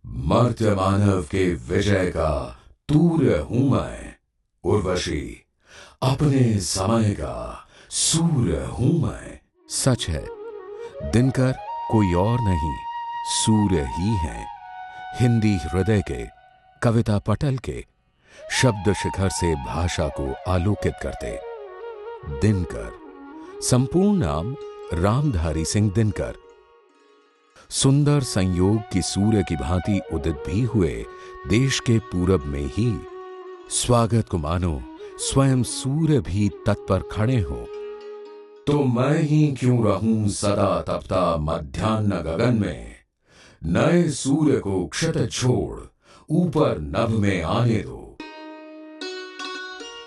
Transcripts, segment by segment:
मर्त्य मानव के विजय का तूर्य हूं मैं, उर्वशी अपने समय का सूर्य हूं मैं। सच है, दिनकर कोई और नहीं, सूर्य ही है। हिंदी हृदय के, कविता पटल के, शब्द शिखर से भाषा को आलोकित करते दिनकर। संपूर्ण नाम रामधारी सिंह दिनकर। सुंदर संयोग की सूर्य की भांति उदित भी हुए देश के पूरब में ही। स्वागत को मानो स्वयं सूर्य भी तत्पर खड़े हों। तो मैं ही क्यों रहूं सदा तपता मध्याह्न गगन में, नए सूर्य को क्षितिज छोड़ ऊपर नभ में आने दो।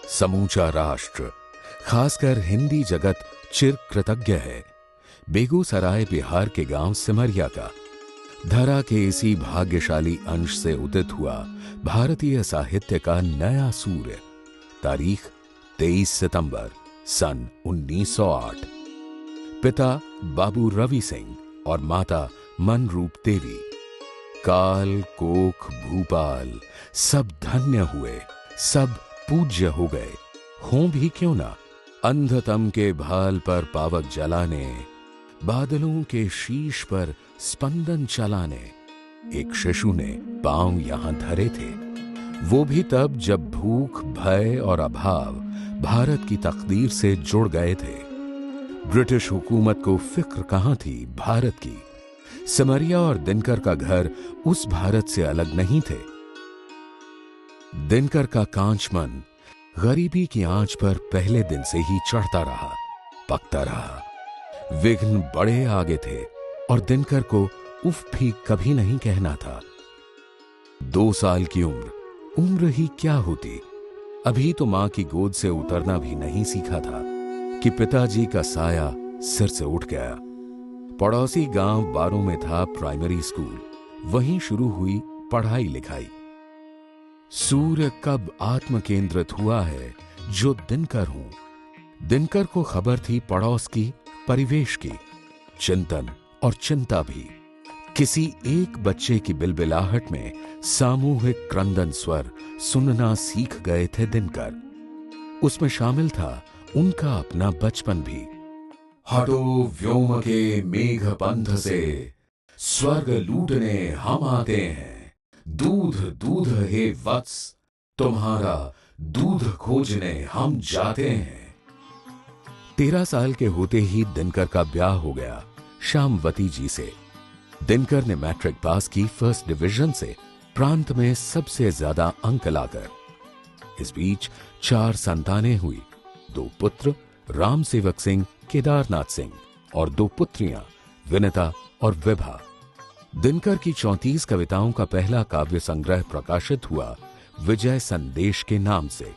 समूचा राष्ट्र, खासकर हिंदी जगत चिर कृतज्ञ है बेगूसराय बिहार के गांव सिमरिया का। धरा के इसी भाग्यशाली अंश से उदित हुआ भारतीय साहित्य का नया सूर्य। तारीख 23 सितंबर सन 1908। पिता बाबू रवि सिंह और माता मनरूप देवी। काल कोख भूपाल सब धन्य हुए, सब पूज्य हो गए। हों भी क्यों ना, अंधतम के भाल पर पावक जलाने, बादलों के शीश पर स्पंदन चलाने। एक शिशु ने पांव यहां धरे थे, वो भी तब जब भूख, भय और अभाव भारत की तकदीर से जुड़ गए थे। ब्रिटिश हुकूमत को फिक्र कहां थी भारत की। सिमरिया और दिनकर का घर उस भारत से अलग नहीं थे। दिनकर का कांच मन गरीबी की आंच पर पहले दिन से ही चढ़ता रहा, पकता रहा। विघ्न बड़े आगे थे और दिनकर को उफ भी कभी नहीं कहना था। 2 साल की उम्र ही क्या होती। अभी तो मां की गोद से उतरना भी नहीं सीखा था कि पिताजी का साया सिर से उठ गया। पड़ोसी गांव बारों में था प्राइमरी स्कूल, वहीं शुरू हुई पढ़ाई लिखाई। सूर्य कब आत्म केंद्रित हुआ है जो दिनकर हूं। दिनकर को खबर थी पड़ोस की, परिवेश की, चिंतन और चिंता भी। किसी एक बच्चे की बिलबिलाहट में सामूहिक क्रंदन स्वर सुनना सीख गए थे दिनकर। उसमें शामिल था उनका अपना बचपन भी। हटो व्योम के मेघ पंथ से, स्वर्ग लूटने हम आते हैं। दूध दूध हे वत्स, तुम्हारा दूध खोजने हम जाते हैं। 13 साल के होते ही दिनकर का ब्याह हो गया श्यामवती जी से। दिनकर ने मैट्रिक पास की फर्स्ट डिवीजन से, प्रांत में सबसे ज्यादा अंक लाकर। इस बीच 4 संतानें हुई। 2 पुत्र राम सेवक सिंह, केदारनाथ सिंह और 2 पुत्रियां विनिता और विभा। दिनकर की 34 कविताओं का पहला काव्य संग्रह प्रकाशित हुआ विजय संदेश के नाम से।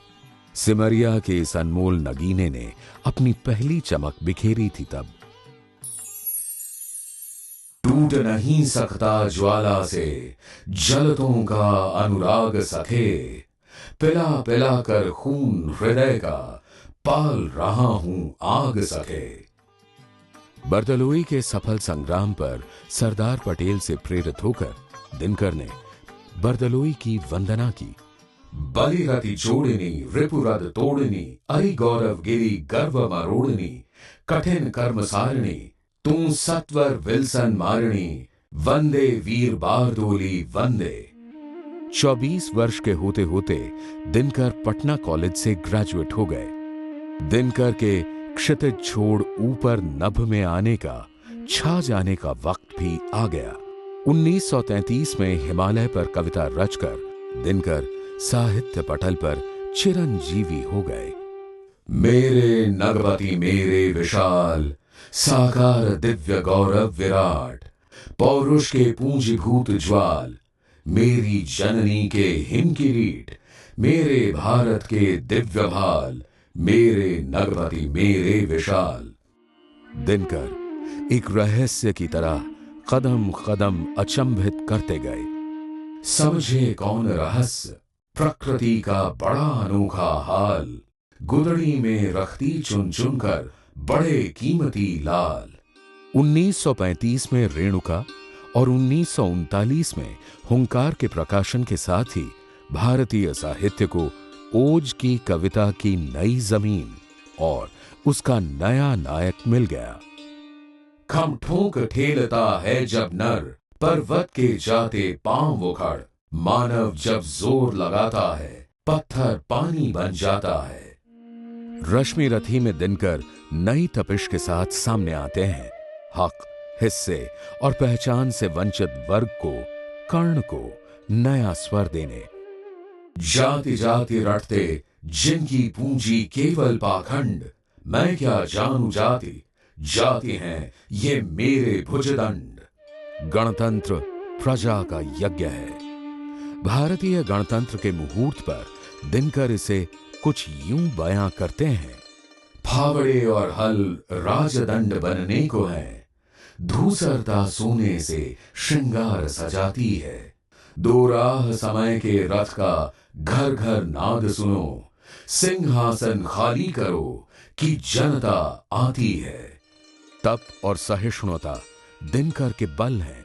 सिमरिया के इस अनमोल नगीने ने अपनी पहली चमक बिखेरी थी तब। टूट नहीं सकता ज्वाला से जलतों का अनुराग सखे, पिला पिला कर खून हृदय का पाल रहा हूं आग सखे। बरदलोई के सफल संग्राम पर सरदार पटेल से प्रेरित होकर दिनकर ने बरदलोई की वंदना की। बलिरति जोड़नी रिपुरद तोड़नी, अरि गौरव गिरी गर्व मरोड़नी। कठिन कर्म सारणी तू सत्वर विल्सन मारणी, वंदे वीर बारदोली वंदे। 24 वर्ष के होते होते दिनकर पटना कॉलेज से ग्रेजुएट हो गए। दिनकर के क्षितिज छोड़ ऊपर नभ में आने का, छा जाने का वक्त भी आ गया। 1933 में हिमालय पर कविता रचकर दिनकर साहित्य पटल पर चिरंजीवी हो गए। मेरे नगवती मेरे विशाल, साकार दिव्य गौरव विराट। पौरुष के पूंजीभूत ज्वाल, मेरी जननी के हिम किरीट। मेरे भारत के दिव्य भाल, मेरे नगवती मेरे विशाल। दिनकर एक रहस्य की तरह कदम कदम अचंभित करते गए। समझे कौन रहस्य, प्रकृति का बड़ा अनोखा हाल। गुदड़ी में रखती चुन चुन कर बड़े कीमती लाल। 1935 में रेणुका और 1939 में हुंकार के प्रकाशन के साथ ही भारतीय साहित्य को ओज की कविता की नई जमीन और उसका नया नायक मिल गया। खम ठोक ठेलता है जब नर, पर्वत के जाते पांव उखड़, मानव जब जोर लगाता है, पत्थर पानी बन जाता है। रश्मि रथी में दिनकर नई तपिश के साथ सामने आते हैं, हक, हिस्से और पहचान से वंचित वर्ग को, कर्ण को नया स्वर देने। जाति जाति रटते जिनकी पूंजी केवल पाखंड, मैं क्या जानू जाति, जाति हैं ये मेरे भुजदंड। गणतंत्र प्रजा का यज्ञ है। भारतीय गणतंत्र के मुहूर्त पर दिनकर इसे कुछ यूं बयां करते हैं। फावड़े और हल राजदंड बनने को है, धूसरता सोने से श्रृंगार सजाती है। दो राह समय के रथ का घर घर नाद सुनो, सिंहासन खाली करो कि जनता आती है। तप और सहिष्णुता दिनकर के बल हैं।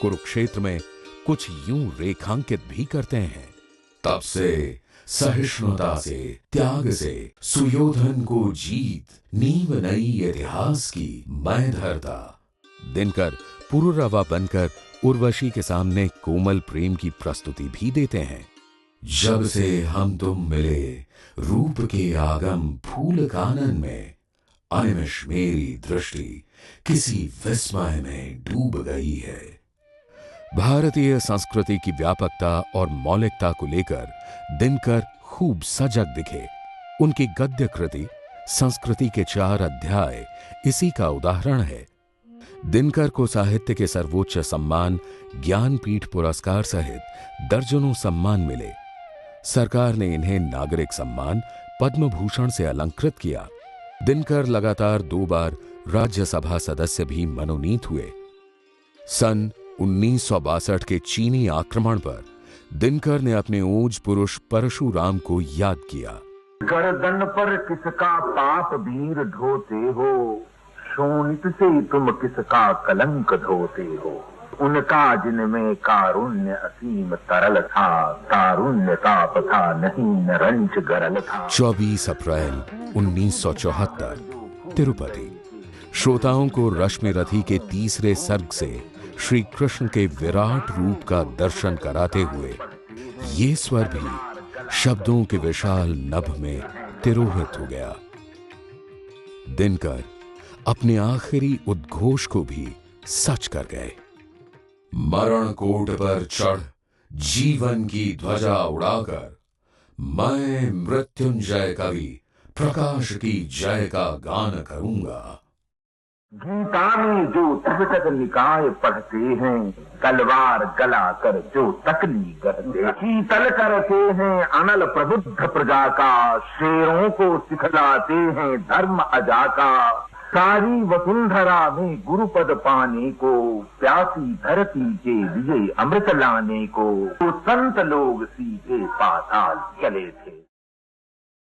कुरुक्षेत्र में कुछ यूं रेखांकित भी करते हैं। तप से, सहिष्णुता से, त्याग से सुयोधन को जीत, नींव नई इतिहास की मैं धरता। दिनकर पुरुरवा बनकर उर्वशी के सामने कोमल प्रेम की प्रस्तुति भी देते हैं। जब से हम तुम मिले, रूप के आगम फूल कानन में, अनिमिष मेरी दृष्टि किसी विस्मय में डूब गई है। भारतीय संस्कृति की व्यापकता और मौलिकता को लेकर दिनकर खूब सजग दिखे। उनकी गद्य कृति संस्कृति के 4 अध्याय इसी का उदाहरण है। दिनकर को साहित्य के सर्वोच्च सम्मान ज्ञानपीठ पुरस्कार सहित दर्जनों सम्मान मिले। सरकार ने इन्हें नागरिक सम्मान पद्म भूषण से अलंकृत किया। दिनकर लगातार 2 बार राज्यसभा सदस्य भी मनोनीत हुए। सन 1962 के चीनी आक्रमण पर दिनकर ने अपने ओज पुरुष परशुराम को याद किया। गर्दन पर किसका पाप वीर ढोते हो, शोणित से तुम किसका कलंक धोते हो। उनका जिनमें कारुण्य असीम तरल था, तारुण्य ताप था नहीं नरंच गरल था। 24 अप्रैल 1974 तिरुपति। श्रोताओं को रश्मि रथी के तीसरे सर्ग से श्री कृष्ण के विराट रूप का दर्शन कराते हुए ये स्वर भी शब्दों के विशाल नभ में तिरोहित हो गया। दिनकर अपने आखिरी उद्घोष को भी सच कर गए। मरण कोट पर चढ़ जीवन की ध्वजा उड़ाकर, मैं मृत्युंजय कवि प्रकाश की जय का गान करूंगा। गीता में जो त्रिपिटक निकाय पढ़ते हैं, तलवार गला कर जो तकली करते, शीतल करते हैं अनल प्रबुद्ध प्रजा का, शेरों को सिखलाते हैं धर्म अजा का। सारी वसुंधरा में गुरुपद पाने को, प्यासी धरती के लिए अमृत लाने को, तो संत लोग सीधे पाताल चले थे।